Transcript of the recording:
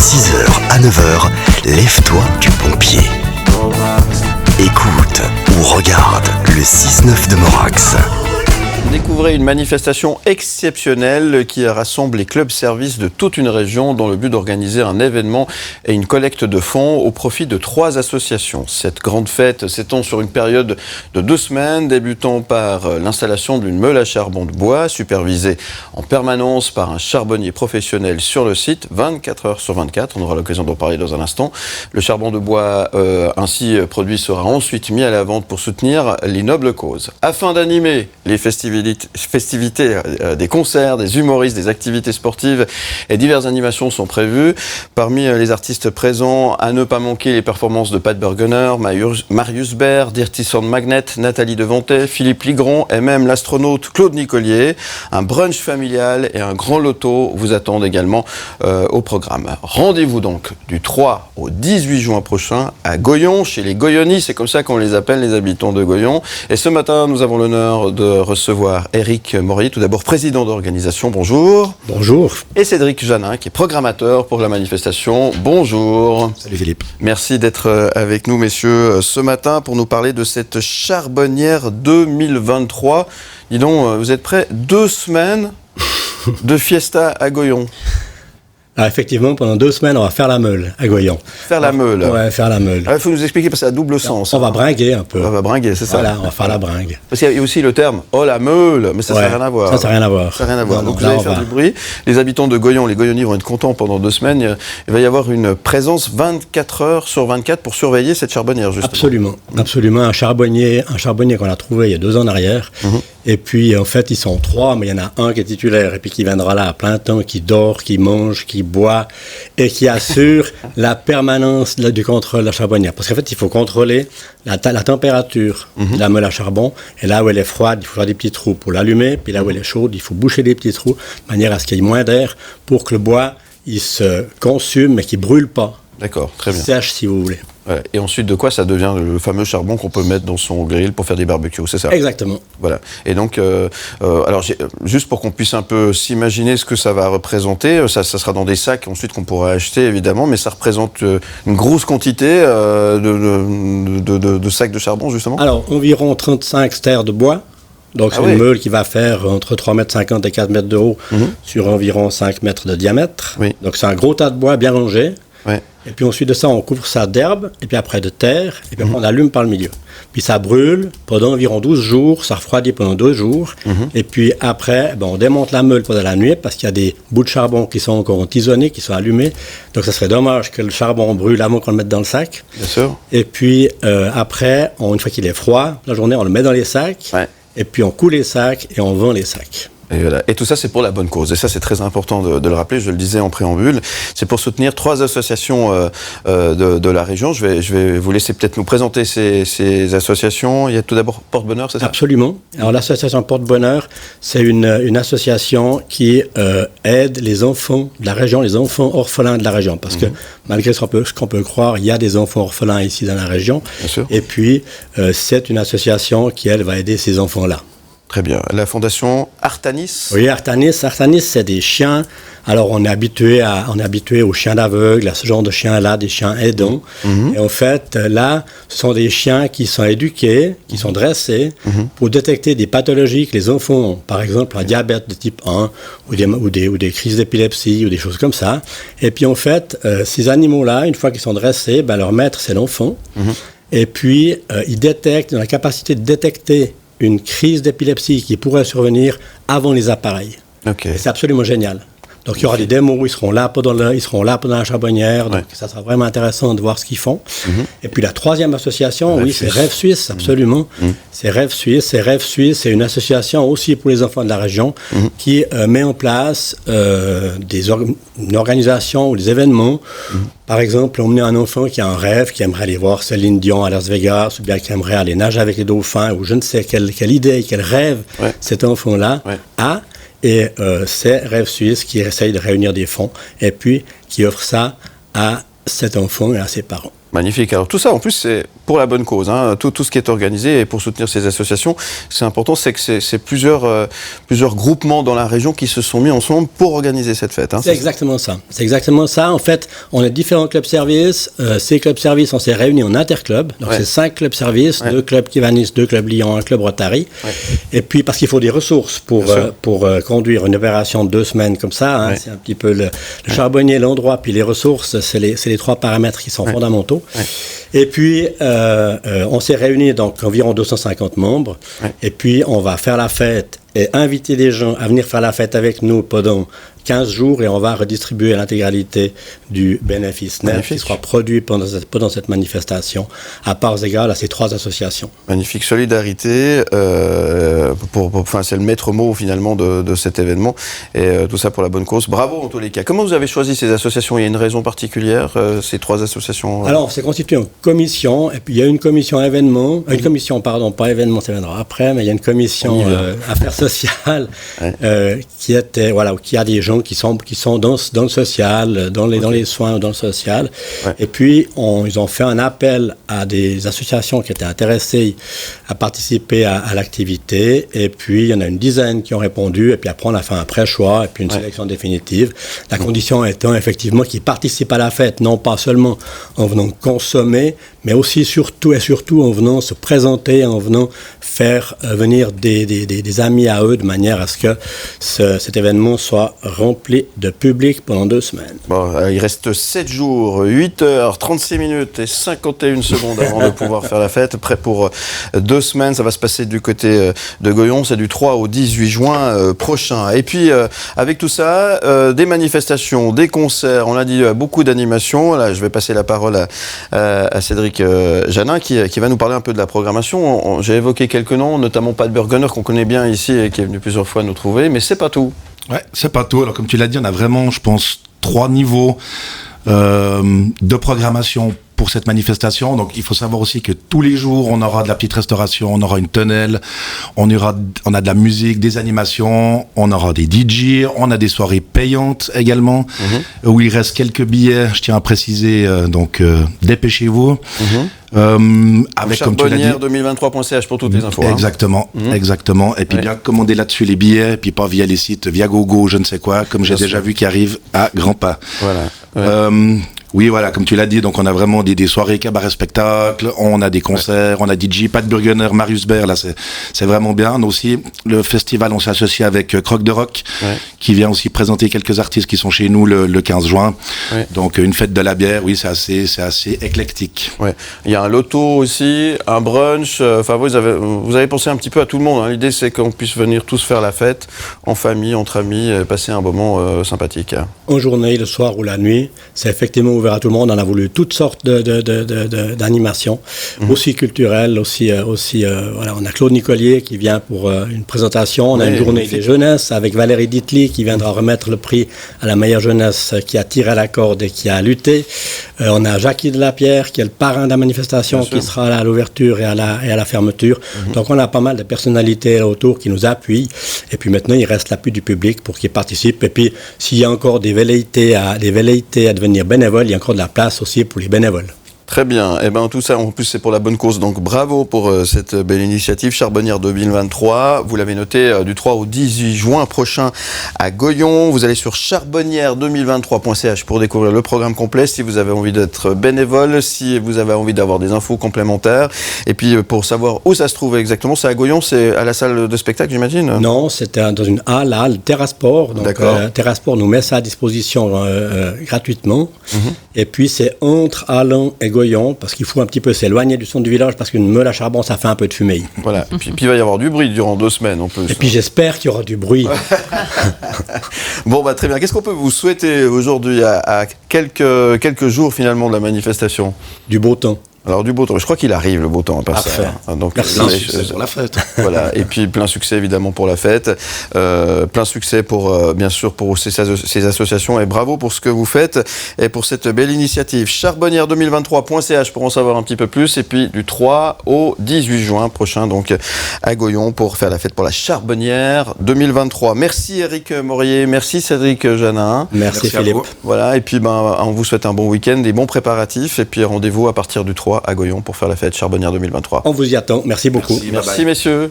6h à 9h, lève-toi du bon pied. Écoute ou regarde le 6-9 de Morax. Découvrez une manifestation exceptionnelle qui rassemble les clubs-services de toute une région dans le but d'organiser un événement et une collecte de fonds au profit de 3 associations. Cette grande fête s'étend sur une période de 2 semaines, débutant par l'installation d'une meule à charbon de bois, supervisée en permanence par un charbonnier professionnel sur le site, 24 heures sur 24. On aura l'occasion d'en parler dans un instant. Le charbon de bois ainsi produit sera ensuite mis à la vente pour soutenir les nobles causes. Afin d'animer les festivités, des concerts, des humoristes, des activités sportives et diverses animations sont prévues. Parmi les artistes présents, à ne pas manquer les performances de Pat Burgener, Marius Baer, Dirty Sound Magnet, Nathalie Devantet, Philippe Ligron et même l'astronaute Claude Nicolier. Un brunch familial et un grand loto vous attendent également au programme. Rendez-vous donc du 3 au 18 juin prochain à Goyon, chez les Goyonis, c'est comme ça qu'on les appelle, les habitants de Goyon. Et ce matin, nous avons l'honneur de recevoir Éric Morier, tout d'abord président d'organisation, bonjour. Bonjour. Et Cédric Janin, qui est programmateur pour la manifestation, bonjour. Salut Philippe. Merci d'être avec nous, messieurs, ce matin pour nous parler de cette charbonnière 2023. Dis donc, vous êtes prêts, 2 semaines de fiesta à Goyon. Alors effectivement, pendant 2 semaines, on va faire la meule à Goyon. Faire la meule. Ouais, faire la meule. Il faut nous expliquer parce que ça a double sens. On va bringuer un peu. On va bringuer, c'est ça. Voilà, on va faire la bringue. Parce qu'il y a aussi le terme « oh la meule », mais ça n'a rien à voir. Ça n'a rien à voir. Ça n'a rien à voir. Non, donc vous allez faire du bruit. Les habitants de Goyon, les Goyonis vont être contents pendant 2 semaines. Il va y avoir une présence 24 heures sur 24 pour surveiller cette charbonnière, justement. Absolument. Absolument. Un charbonnier qu'on a trouvé il y a 2 ans en arrière. Et puis, en fait, ils sont 3, mais il y en a un qui est titulaire et puis qui viendra là à plein temps, qui dort, qui mange, qui boit et qui assure la permanence du contrôle de la charbonnière. Parce qu'en fait, il faut contrôler la température de la meule à charbon. Et là où elle est froide, il faut faire des petits trous pour l'allumer. Puis là où elle est chaude, il faut boucher des petits trous de manière à ce qu'il y ait moins d'air pour que le bois, il se consume mais qu'il ne brûle pas. D'accord, très bien. Sèche si vous voulez. Ouais. Et ensuite, de quoi ça devient le fameux charbon qu'on peut mettre dans son grill pour faire des barbecues, c'est ça? Exactement. Voilà. Et donc, alors, juste pour qu'on puisse un peu s'imaginer ce que ça va représenter, ça sera dans des sacs ensuite qu'on pourra acheter, évidemment, mais ça représente une grosse quantité de sacs de charbon, justement? Alors, environ 35 stères de bois. Donc, c'est une meule qui va faire entre 3,50 m et 4 mètres de haut sur environ 5 mètres de diamètre. Oui. Donc, c'est un gros tas de bois bien rangé. Ouais. Et puis ensuite de ça, on couvre ça d'herbe, et puis après de terre, et puis après on allume par le milieu. Puis ça brûle pendant environ 12 jours, ça refroidit pendant 2 jours, et puis après, on démonte la meule pendant la nuit, parce qu'il y a des bouts de charbon qui sont encore entisonnés, qui sont allumés, donc ça serait dommage que le charbon brûle avant qu'on le mette dans le sac. Bien sûr. Et puis après, une fois qu'il est froid, la journée, on le met dans les sacs, et puis on coule les sacs, et on vend les sacs. Et, voilà. Et tout ça, c'est pour la bonne cause. Et ça, c'est très important de le rappeler. Je le disais en préambule. C'est pour soutenir 3 associations de la région. Je vais vous laisser peut-être nous présenter ces associations. Il y a tout d'abord Porte-Bonheur, c'est ça? Absolument. Alors, l'association Porte-Bonheur, c'est une association qui aide les enfants de la région, les enfants orphelins de la région. Parce que, malgré ce qu'on peut croire, il y a des enfants orphelins ici dans la région. Bien sûr. Et puis, c'est une association qui, elle, va aider ces enfants-là. Très bien. La fondation Artanis? Oui, Artanis, c'est des chiens. Alors, on est habitué aux chiens d'aveugles, à ce genre de chiens-là, des chiens aidants. Et en fait, là, ce sont des chiens qui sont éduqués, qui sont dressés pour détecter des pathologies que les enfants ont. Par exemple, un diabète de type 1 ou des crises d'épilepsie ou des choses comme ça. Et puis, en fait, ces animaux-là, une fois qu'ils sont dressés, leur maître, c'est l'enfant. Et puis, ils ont la capacité de détecter une crise d'épilepsie qui pourrait survenir avant les appareils. Okay. C'est absolument génial. Donc, il y aura des démos, ils seront là pendant la charbonnière, donc ça sera vraiment intéressant de voir ce qu'ils font. Et puis, la 3e association, c'est Rêve Suisse, absolument. C'est Rêve Suisse. C'est une association aussi pour les enfants de la région qui met en place une organisation ou des événements. Par exemple, emmener un enfant qui a un rêve, qui aimerait aller voir Céline Dion à Las Vegas, ou bien qui aimerait aller nager avec les dauphins, ou je ne sais quelle idée, quel rêve cet enfant-là a. Et c'est Rêve Suisse qui essaye de réunir des fonds et puis qui offre ça à cet enfant et à ses parents. Magnifique. Alors tout ça, en plus, c'est pour la bonne cause. Hein. Tout ce qui est organisé et pour soutenir ces associations, c'est important, c'est que c'est plusieurs groupements dans la région qui se sont mis ensemble pour organiser cette fête. Hein. C'est exactement ça. C'est exactement ça. En fait, on a différents clubs-services. Ces clubs-services, on s'est réunis en interclub. Donc, c'est 5 clubs-services, 2 clubs Kivanis, 2 clubs Lyon, 1 club Rotary. Et puis, parce qu'il faut des ressources pour conduire une opération de 2 semaines comme ça. Hein. C'est un petit peu le charbonnier, l'endroit, puis les ressources, c'est les 3 paramètres qui sont fondamentaux. Et puis, on s'est réunis, donc environ 250 membres. Et puis, on va faire la fête et inviter des gens à venir faire la fête avec nous pendant 15 jours et on va redistribuer l'intégralité du bénéfice net qui sera produit pendant cette manifestation à parts égales à ces 3 associations. Magnifique solidarité, c'est le maître mot finalement de cet événement et tout ça pour la bonne cause. Bravo en tous les cas. Comment vous avez choisi ces associations? Il y a une raison particulière, ces 3 associations? Alors, c'est constitué en commission et puis il y a une commission événement, une commission, pardon, pas événement, ça viendra après, mais il y a une commission affaires sociales qui a des gens qui sont dans le social, dans les soins, dans le social. Et puis, ils ont fait un appel à des associations qui étaient intéressées à participer à l'activité. Et puis, il y en a une dizaine qui ont répondu. Et puis après, on a fait un pré-choix et puis une sélection définitive. La condition étant effectivement qu'ils participent à la fête, non pas seulement en venant consommer, mais aussi surtout en venant se présenter, en venant faire venir des amis à eux de manière à ce que cet événement soit rempli de public pendant 2 semaines. Bon, il reste 7 jours, 8 heures, 36 minutes et 51 secondes avant de pouvoir faire la fête. Prêt pour 2 semaines, ça va se passer du côté de Goyon, c'est du 3 au 18 juin prochain. Et puis, avec tout ça, des manifestations, des concerts, on l'a dit, beaucoup d'animations. Là, je vais passer la parole à Cédric Janin qui va nous parler un peu de la programmation. J'ai évoqué quelques noms, notamment Pat Burgener qu'on connaît bien ici et qui est venu plusieurs fois nous trouver, mais c'est pas tout. Ouais, c'est pas tout. Alors comme tu l'as dit, on a vraiment, je pense, 3 niveaux de programmation pour cette manifestation. Donc il faut savoir aussi que tous les jours on aura de la petite restauration, on aura une tonnelle, on a de la musique, des animations, on aura des DJ, on a des soirées payantes également où il reste quelques billets, je tiens à préciser, donc dépêchez-vous. Avec charbonnière2023.ch pour toutes les infos. Exactement, exactement. Et puis bien commander là-dessus les billets, puis pas via les sites, via GoGo, je ne sais quoi, comme j'ai déjà vu qui arrive à grands pas. Voilà. Oui, voilà, comme tu l'as dit, donc on a vraiment des soirées cabaret spectacle, on a des concerts, on a DJ, Pat Burgener, Marius Baer, là c'est vraiment bien. On a aussi le festival, on s'est associé avec Croc de Rock, qui vient aussi présenter quelques artistes qui sont chez nous le 15 juin. Donc une fête de la bière, oui, c'est assez éclectique. Il y a un loto aussi, un brunch, enfin vous avez pensé un petit peu à tout le monde. Hein. L'idée c'est qu'on puisse venir tous faire la fête, en famille, entre amis, passer un moment sympathique. En journée, le soir ou la nuit, c'est effectivement ouvert à tout le monde. On a voulu toutes sortes d'animations, aussi culturelles, aussi voilà, on a Claude Nicolier qui vient pour une présentation. On a une journée des jeunesses avec Valérie Ditli qui viendra remettre le prix à la meilleure jeunesse qui a tiré à la corde et qui a lutté. On a Jackie Delapierre qui est le parrain de la manifestation qui sera là à l'ouverture et à la fermeture. Donc on a pas mal de personnalités autour qui nous appuient. Et puis maintenant, il reste l'appui du public pour qu'ils participent. Et puis, s'il y a encore des velléités à devenir bénévoles, il y a encore de la place aussi pour les bénévoles. Très bien. Et bien tout ça, en plus, c'est pour la bonne cause. Donc bravo pour cette belle initiative. Charbonnière 2023. Vous l'avez noté du 3 au 18 juin prochain à Goyon. Vous allez sur charbonnière2023.ch pour découvrir le programme complet. Si vous avez envie d'être bénévole, si vous avez envie d'avoir des infos complémentaires. Et puis pour savoir où ça se trouve exactement, c'est à Goyon, c'est à la salle de spectacle, j'imagine? Non, c'est dans une halle, là, le Terrasport. Donc Terrasport nous met ça à disposition gratuitement. Et puis c'est entre Allons et Goyon, parce qu'il faut un petit peu s'éloigner du centre du village, parce qu'une meule à charbon, ça fait un peu de fumée. Voilà, et puis il va y avoir du bruit durant 2 semaines en plus. Et puis j'espère qu'il y aura du bruit. Bon, très bien. Qu'est-ce qu'on peut vous souhaiter aujourd'hui à quelques jours finalement de la manifestation? Du beau temps. Alors du beau temps, je crois qu'il arrive le beau temps à passer. Parfait. Donc Merci. Plein de succès pour la fête. voilà, et puis plein succès évidemment pour la fête, plein succès pour bien sûr pour ces associations et bravo pour ce que vous faites et pour cette belle initiative. Charbonnière2023.ch pour en savoir un petit peu plus et puis du 3 au 18 juin prochain donc à Goyon pour faire la fête pour la Charbonnière 2023. Merci Eric Morier, merci Cédric Janin. Merci à Philippe. vous. Voilà, et puis on vous souhaite un bon week-end, des bons préparatifs et puis rendez-vous à partir du 3 à Goyon pour faire la fête Charbonnière 2023. On vous y attend. Merci beaucoup. Merci. Merci Bye bye. messieurs.